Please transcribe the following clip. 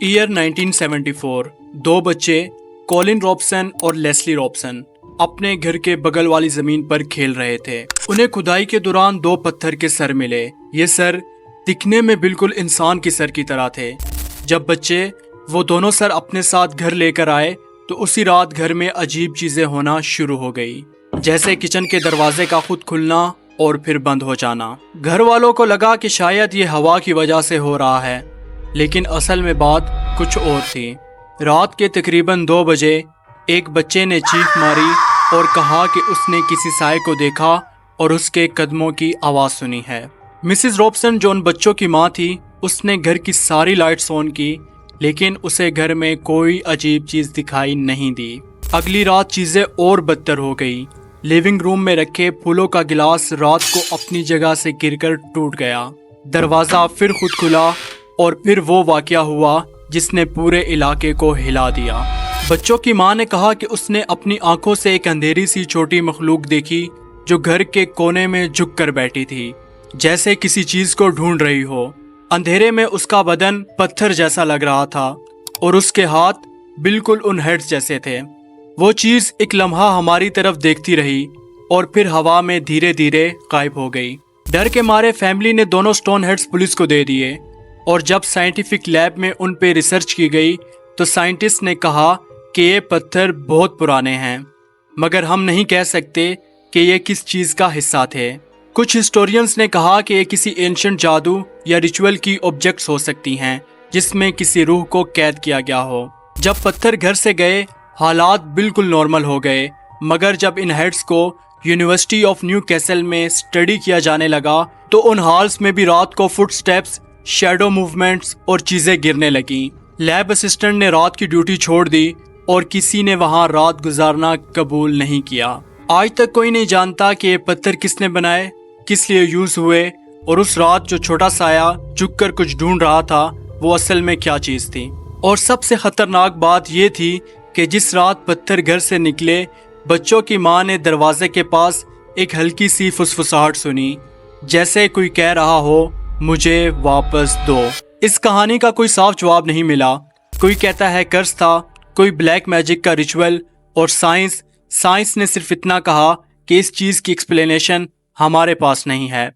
Year 1974 दो बच्चे Colin Robson और लेस्ली रॉबसन अपने घर के बगल वाली जमीन पर खेल रहे थे। उन्हें खुदाई के दौरान दो पत्थर के सर मिले। ये सर दिखने में बिल्कुल इंसान के सर की तरह थे। जब बच्चे वो दोनों सर अपने साथ घर लेकर आए तो उसी रात घर में अजीब चीजें होना शुरू हो गई, जैसे किचन के दरवाजे का खुद खुलना और फिर बंद हो जाना। घर वालों को लगा कि शायद ये हवा की वजह से हो रहा है, लेकिन असल में बात कुछ और थी। रात के तकरीबन 2 बजे एक बच्चे ने चीख मारी और कहा कि उसने किसी साए को देखा और उसके कदमों की आवाज़ सुनी है। मिसेस रॉबसन जो उन बच्चों की माँ थी, उसने घर की सारी लाइट्स ऑन की, लेकिन उसे घर में कोई अजीब चीज़ दिखाई नहीं दी। अगली रात चीज़ें और बदतर हो गई। लिविंग रूम में रखे फूलों का गिलास रात को अपनी जगह से गिरकर टूट गया। दरवाज़ा फिर खुद खुला और फिर वो वाक़या हुआ जिसने पूरे इलाके को हिला दिया। बच्चों की माँ ने कहा कि उसने अपनी आंखों से एक अंधेरी सी छोटी मखलूक देखी जो घर के कोने में झुक कर बैठी थी, जैसे किसी चीज़ को ढूंढ रही हो। अंधेरे में उसका बदन पत्थर जैसा लग रहा था और उसके हाथ बिल्कुल उन हेड्स जैसे थे। वो चीज़ एक लम्हा हमारी तरफ देखती रही और फिर हवा में धीरे धीरे गायब हो गई। डर के मारे फैमिली ने दोनों स्टोन हेड्स पुलिस को दे दिए और जब साइंटिफिक लैब में उन पे रिसर्च की गई तो साइंटिस्ट ने कहा कि ये पत्थर बहुत पुराने हैं, मगर हम नहीं कह सकते कि ये किस चीज़ का हिस्सा थे। कुछ हिस्टोरियंस ने कहा कि ये किसी एंशिएंट जादू या रिचुअल की ऑब्जेक्ट्स हो सकती हैं जिसमें किसी रूह को कैद किया गया हो। जब पत्थर घर से गए हालात बिल्कुल नॉर्मल हो गए, मगर जब इन हेड्स को यूनिवर्सिटी ऑफ न्यू कैसल में स्टडी किया जाने लगा तो उन हॉल्स में भी रात को फुट स्टेप्स, शैडो मूवमेंट्स और चीज़ें गिरने लगीं। लैब असिस्टेंट ने रात की ड्यूटी छोड़ दी और किसी ने वहां रात गुजारना कबूल नहीं किया। आज तक कोई नहीं जानता कि ये पत्थर किसने बनाए, किस लिए यूज हुए और उस रात जो छोटा साया झुककर कुछ ढूंढ रहा था वो असल में क्या चीज़ थी। और सबसे खतरनाक बात ये थी कि जिस रात पत्थर घर से निकले, बच्चों की माँ ने दरवाजे के पास एक हल्की सी फुसफुसाहट सुनी, जैसे कोई कह रहा हो मुझे वापस दो। इस कहानी का कोई साफ जवाब नहीं मिला। कोई कहता है कर्स था, कोई ब्लैक मैजिक का रिचुअल, और साइंस ने सिर्फ इतना कहा कि इस चीज़ की एक्सप्लेनेशन हमारे पास नहीं है।